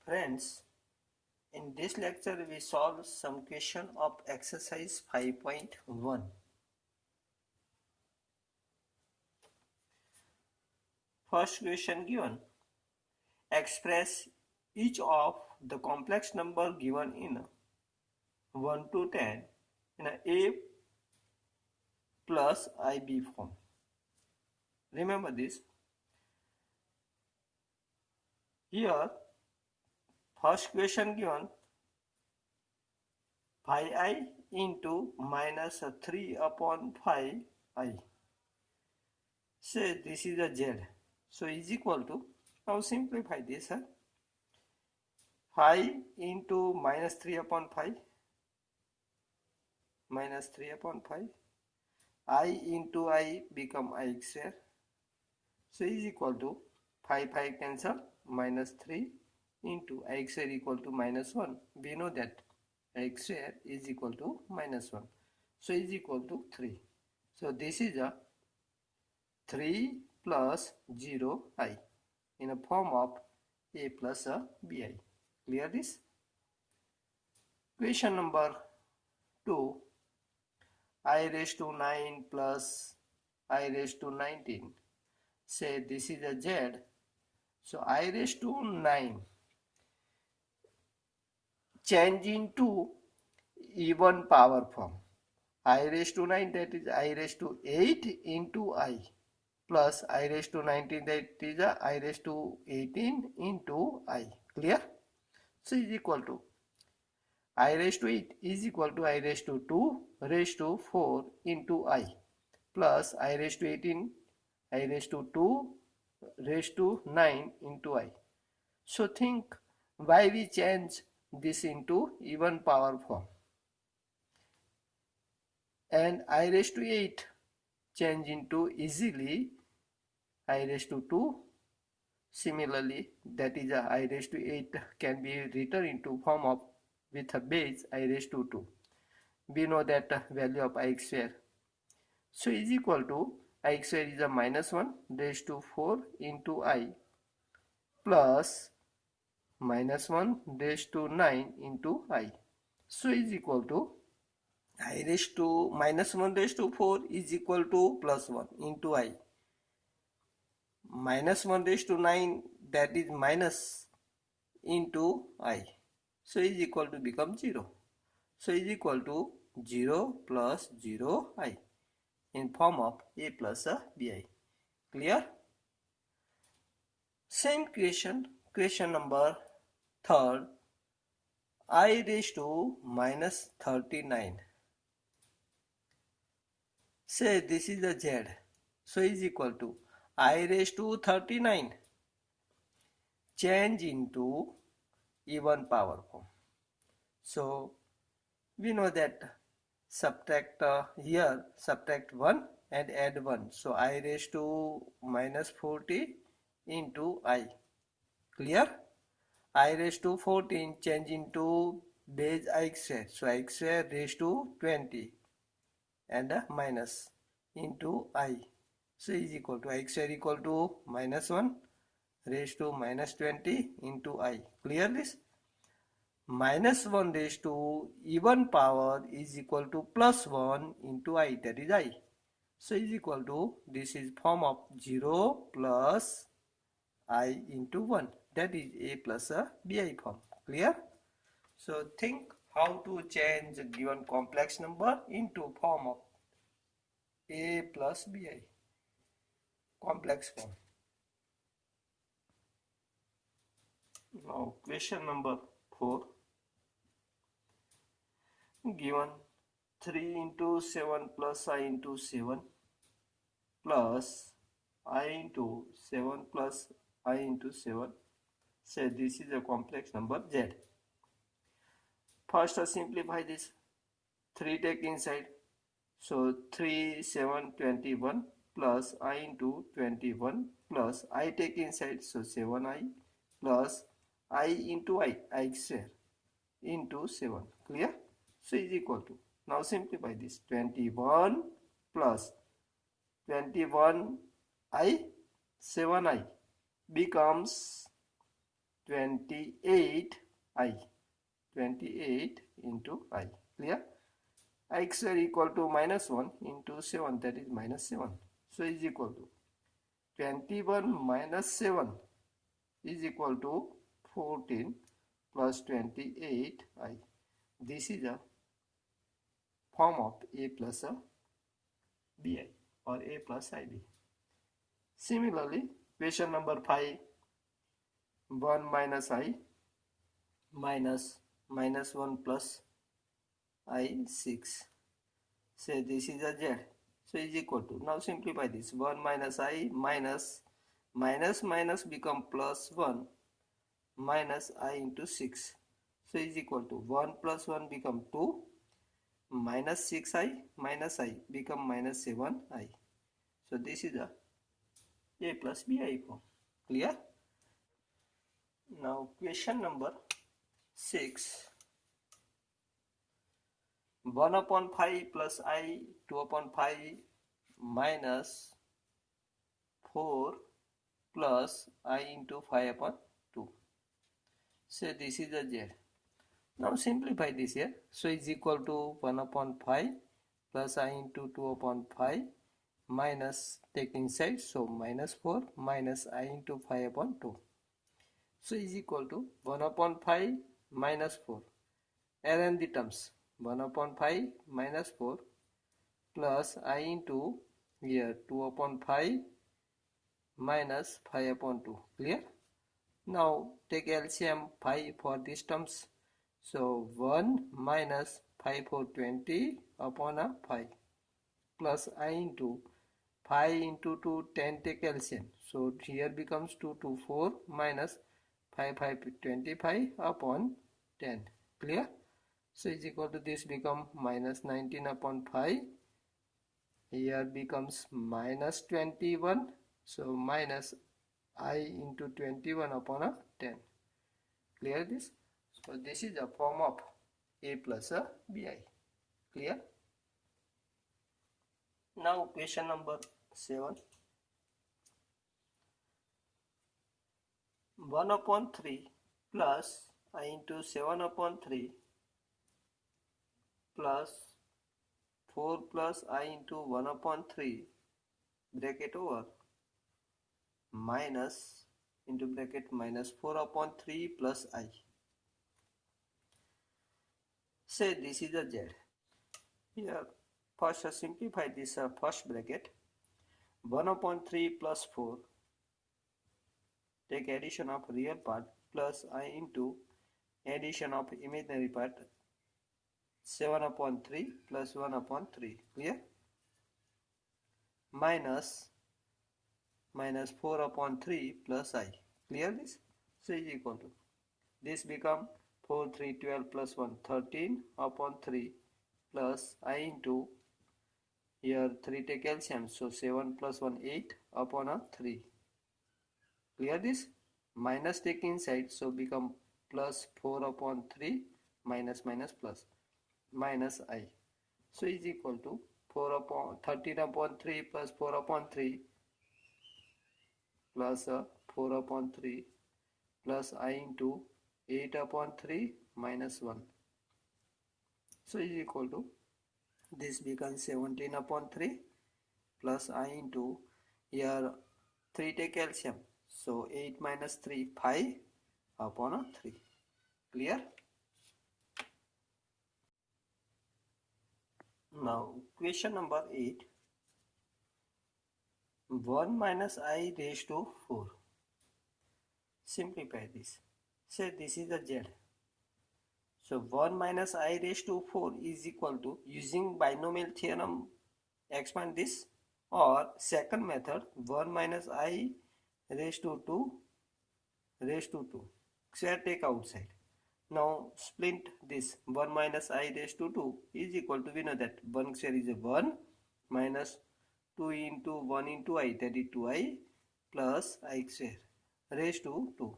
Friends, in this lecture we solve some question of exercise 5.1. First question given. Express each of the complex number given in 1 to 10 in a plus ib form. Remember this. Here, first question given 5i into minus 3 upon 5i. Say this is a z. So is equal to, now simplify this. 5 into minus 3 upon 5, minus 3 upon 5, I into I become I square. So is equal to 5 cancel, minus 3 into I square equal to minus 1. We know that I square is equal to minus 1. So is equal to 3. So this is a 3 plus 0i in a form of a plus a bi. Clear this? Question number 2. I raised to 9 plus I raised to 19. Say this is a z. So I raised to 9 change into even power form. I raised to 9, that is I raised to 8 into I, plus I raised to 19, that is I raised to 18 into I. Clear? So is equal to I raised to 8 is equal to I raised to 2 raised to 4 into I, plus I raised to 18 I raised to 2 raised to 9 into I. So think why we change this into even power form. And I raised to 8 change into easily I raised to 2. Similarly, that is I raised to 8 can be written into form of with a base I raised to 2. We know that value of I square. So is equal to I square is a minus 1 raised to 4 into I, plus minus 1 raised to 9 into I. So is equal to I raised to minus 1 raised to 4 is equal to plus 1 into I. Minus 1 raised to 9, that is minus into I. So is equal to become 0. So is equal to 0 plus 0i in form of a plus a bi. Clear? Same question number 3rd. I raised to minus 39. Say this is a z. So is equal to I raised to 39 change into even power form. So we know that subtract here subtract 1 and add 1. So I raised to minus 40 into I. Clear? I raised to 14 change into base I square. So I square raised to 20 and minus into I. So is equal to I square equal to minus 1 raised to minus 20 into I. Clear this? Minus 1 raised to even power is equal to plus 1 into I, that is I. So is equal to, this is form of 0 plus I into 1, that is a plus a bi form. Clear? So think how to change a given complex number into form of a plus bi complex form. Now question number 4. Given 3 into 7 plus I into 7 plus I into 7 plus I into 7. Say this is a complex number z. First simplify this. 3 take inside. So 3, 7, 21 plus I into 21 plus I take inside. So 7i plus I into I square into 7. Clear? So is equal to, now simplify this, 21 plus 21i 7i becomes 28i. 28 into I. Clear? I square equal to minus 1 into 7, that is minus 7. So is equal to 21 minus 7 is equal to 14 plus 28i. This is a form of a plus a bi or a plus ib. Similarly, question number 5, 1 minus I minus 1 plus I 6. Say this is a z. So is equal to, now simplify this, 1 minus I minus minus become plus 1 minus I into 6. So is equal to 1 plus 1 become 2 minus 6i minus I become minus 7i. So this is a plus bi form. Clear? Now question number 6. 1 upon 5 plus I 2 upon 5 minus 4 plus I into 5 upon 2. So this is a z. Now simplify this here. So is equal to 1 upon 5 plus I into 2 upon 5 minus taking side. So minus 4 minus I into 5 upon 2. So is equal to 1 upon 5 minus 4. Arrange the terms. 1 upon 5 minus 4 plus I into here 2 upon 5 minus 5 upon 2. Clear? Now take LCM 5 for these terms. So 1 minus 5 for 20 upon a 5 plus I into 5 into 2 10 take LCM. So here becomes 2 to 4 minus 5 25 upon 10. Clear? So is equal to this become minus 19 upon 5. Here becomes minus 21. So minus I into 21 upon a 10. Clear this? So this is a form of a plus a bi. Clear? Now question number 7. 1 upon 3 plus I into 7 upon 3 plus 4 plus I into 1 upon 3 bracket over minus into bracket minus 4 upon 3 plus I. Say this is a z. Here first simplify this first bracket. 1 upon 3 plus 4, take addition of real part plus I into addition of imaginary part, 7 upon 3 plus 1 upon 3. Clear? Minus 4 upon 3 plus I. Clear this? So is equal to, this become 4 3 12 plus 1 13 upon 3 plus I into here 3 take LCM. So 7 plus 1 8 upon a 3. Clear this? Minus take inside. So become plus 4 upon 3 minus plus minus I. So is equal to 4 upon 13 upon 3 plus 4 upon 3 plus 4 upon 3 plus I into 8 upon 3 minus 1. So is equal to, this becomes 17 upon 3 plus I into here 3 take LCM. So 8 minus 3 5 upon a 3. Clear? Now question number 8. 1 minus I raised to 4. Simplify this. Say this is a z. So 1 minus I raised to 4 is equal to, using binomial theorem expand this, or second method 1 minus I raised to 2 raised to 2. Square take outside. Now split this. 1 minus I raised to 2 is equal to, we know that 1 square is a 1 minus 2 into 1 into I, that is 2I plus I square raised to 2.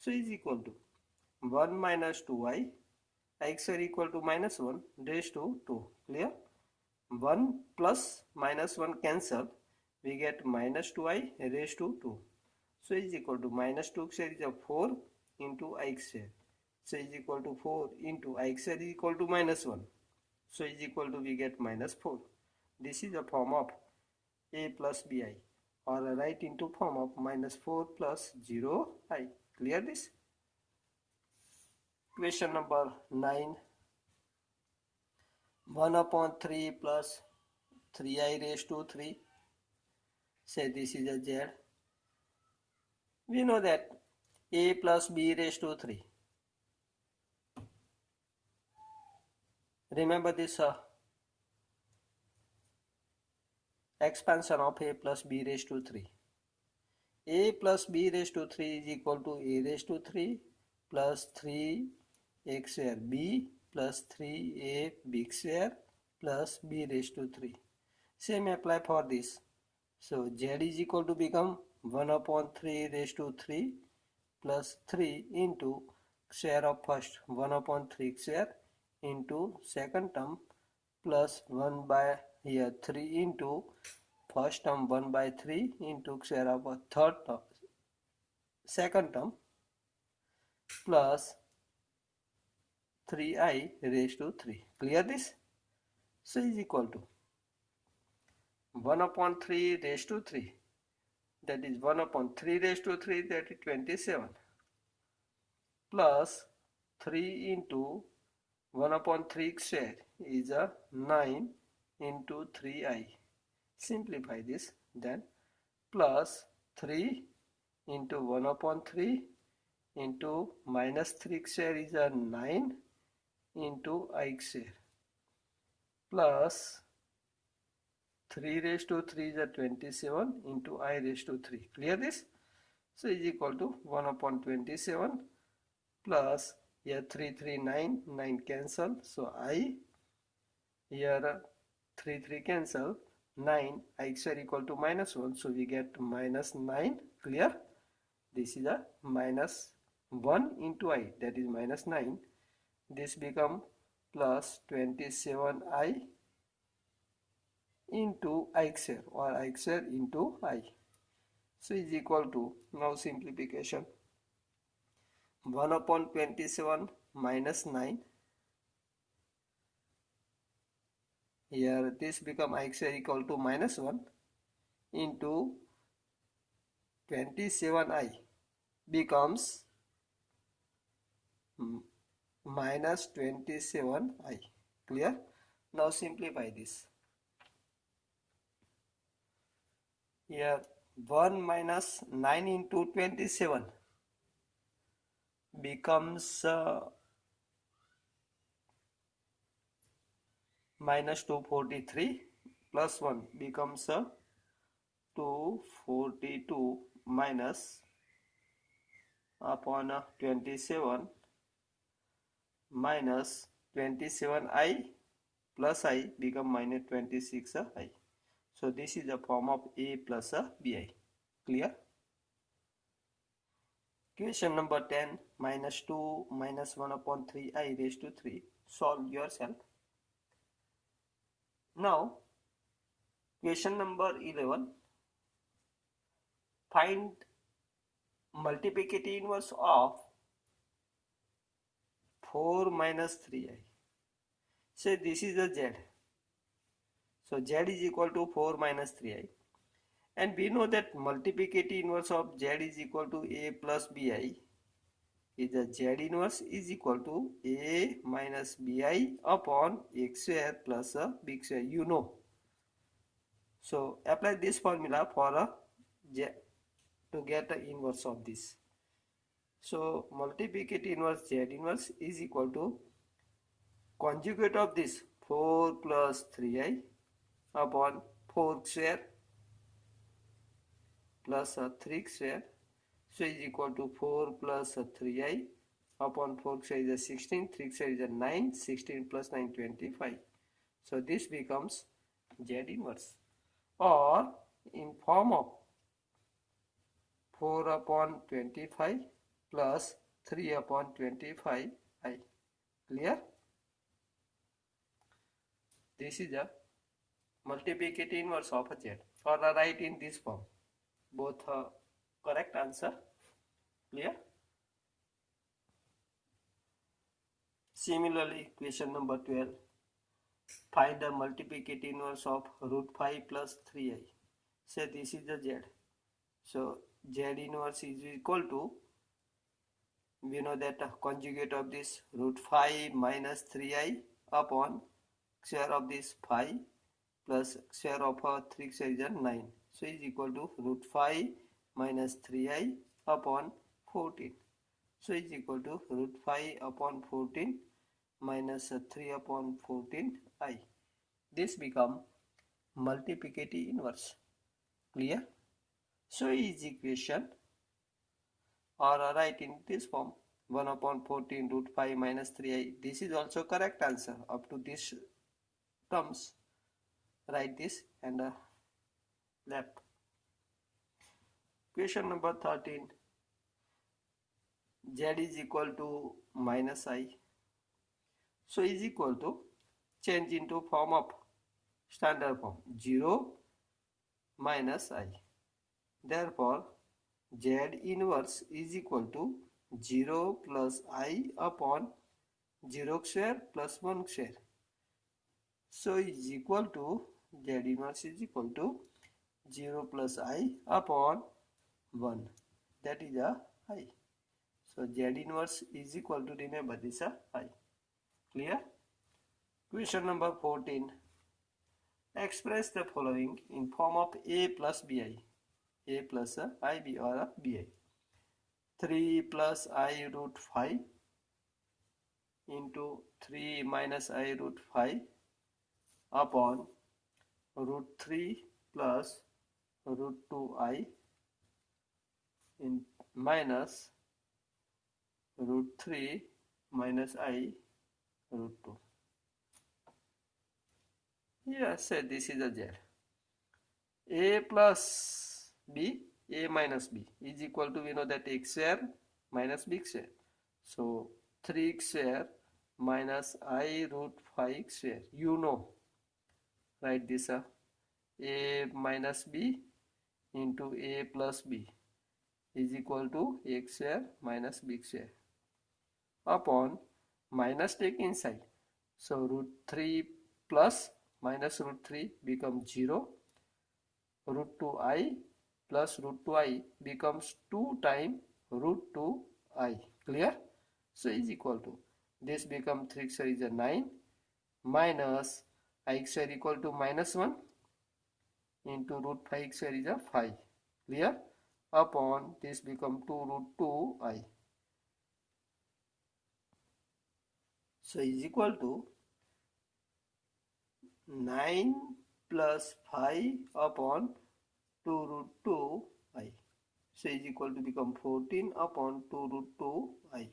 So is equal to 1 minus 2I, I square equal to minus 1 raised to 2. Clear? 1 plus minus 1 cancel, we get minus 2I raised to 2. So is equal to minus 2 square is a 4 into I square. So is equal to 4 into I square is equal to minus 1. So is equal to we get minus 4. This is a form of a plus bi, or write into form of minus 4 plus 0i. Clear this? Question number 9. 1 upon 3 plus 3i raised to 3. Say this is a z. We know that a plus b raised to 3. Remember this expansion of a plus b raised to 3. A plus b raised to 3 is equal to a raised to 3 plus 3 x square b plus 3a b square plus b raised to 3. Same apply for this. So z is equal to become 1 upon 3 raised to 3 plus 3 into square of first 1 upon 3 square into second term plus 1 by here 3 into first term 1 by 3 into square of a third term, second term plus 3i raised to 3. Clear this? So is equal to 1 upon 3 raised to 3, that is 1 upon 3 raised to 3, that is 27, plus 3 into 1 upon 3 square is a 9 into 3i. Simplify this, then plus 3 into 1 upon 3 into minus 3 square is a 9 into I square plus 3 raised to 3 is a 27 into I raised to 3. Clear this? So is equal to 1 upon 27 plus here 3 9 cancel. So I here 3 cancel, 9 I square equal to minus 1. So we get minus 9. Clear? This is a minus 1 into I, that is minus 9. This become plus 27i into I square, or I square into I. So is equal to, now simplification, 1 upon 27 minus 9. Here this become I square equal to minus 1 into 27i becomes minus 27i. Clear? Now simplify this. Here 1 minus 9 into 27 becomes minus 243 plus 1 becomes 242 minus upon 27 minus 27i plus I become minus 26i. So this is a form of a plus a bi. Clear? Question number 10, minus 2 minus 1 upon 3i raised to 3. Solve yourself. Now question number 11, find multiplicative inverse of 4 minus 3i. Say this is a z. So z is equal to 4 minus 3i. And we know that multiplicative inverse of z is equal to a plus bi is a z inverse is equal to a minus bi upon x square plus a b square. You know. So apply this formula for a z to get the inverse of this. So multiplicative inverse z inverse is equal to conjugate of this 4 plus 3i upon 4 square plus 3 square. So is equal to 4 plus 3i upon 4 square is a 16, 3 square is a 9, 16 plus 9 25. So this becomes z inverse, or in form of 4 upon 25 plus 3 upon 25i. Clear? This is a multiplicative inverse of a z, or write in this form. Both correct answer. Clear? Similarly, question number 12. Find the multiplicative inverse of root 5 plus 3i. Say this is the z. So z inverse is equal to, we know that conjugate of this root 5 minus 3i upon square of this 5 plus square of 3 square is 9. So is equal to root 5 minus 3i upon 14. So is equal to root 5 upon 14 minus 3 upon 14i. This become multiplicative inverse. Clear? So is equation or write in this form, 1 upon 14 root 5 minus 3i. This is also correct answer. Up to this terms, write this and left. Question number 13. Z is equal to minus I. So is equal to, change into form of standard form, 0 minus I. Therefore, Z inverse is equal to 0 plus I upon 0 square plus 1 square. So is equal to, Z inverse is equal to 0 plus I upon 1. That is a I. So Z inverse is equal to, remember this a I. Clear? Question number 14. Express the following in form of A plus BI. A plus IB or a BI. 3 plus I root 5 into 3 minus I root 5 upon root 3 plus root 2I in minus root 3 minus I root 2. Here say this is a Z. A plus B, A minus B is equal to, we know that x square minus b square. So 3 square minus I root 5 square. You know, write this A minus B into A plus B is equal to x square minus b square upon minus take inside. So root 3 plus minus root 3 becomes 0. Root 2i plus root 2i becomes 2 times root 2i. Clear? So is equal to, this becomes 3 square is a 9 minus I square equal to minus 1 into root 5 square is a 5. Clear? Upon this become 2 root 2i. So is equal to 9 plus 5 upon 2 root 2i. So is equal to become 14 upon 2 root 2i.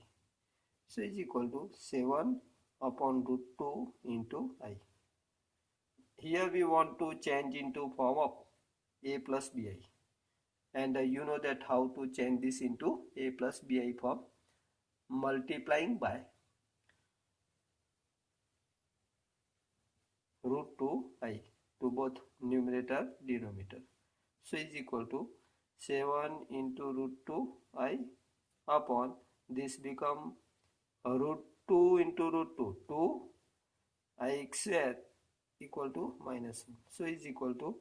So is equal to 7 upon root 2 into I. Here we want to change into form of A plus BI. And you know that how to change this into A plus BI form. Multiplying by root 2i to both numerator denominator. So is equal to 7 into root 2i upon this become root 2 into root 2, 2 I square equal to minus 1. So is equal to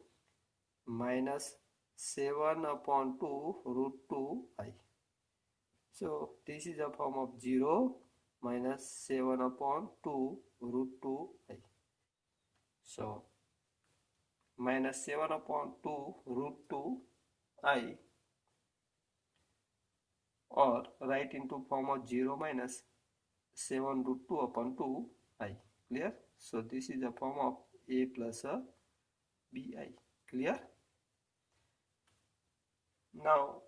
minus 7 upon 2 root 2i. So this is a form of 0 minus 7 upon 2 root 2i. So minus 7 upon 2 root 2i, or write into form of 0 minus 7 root 2 upon 2i. Clear? So this is a form of A plus a BI. Clear? Now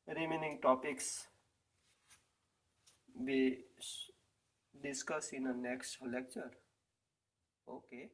remaining topics we discuss in the next lecture. Okay.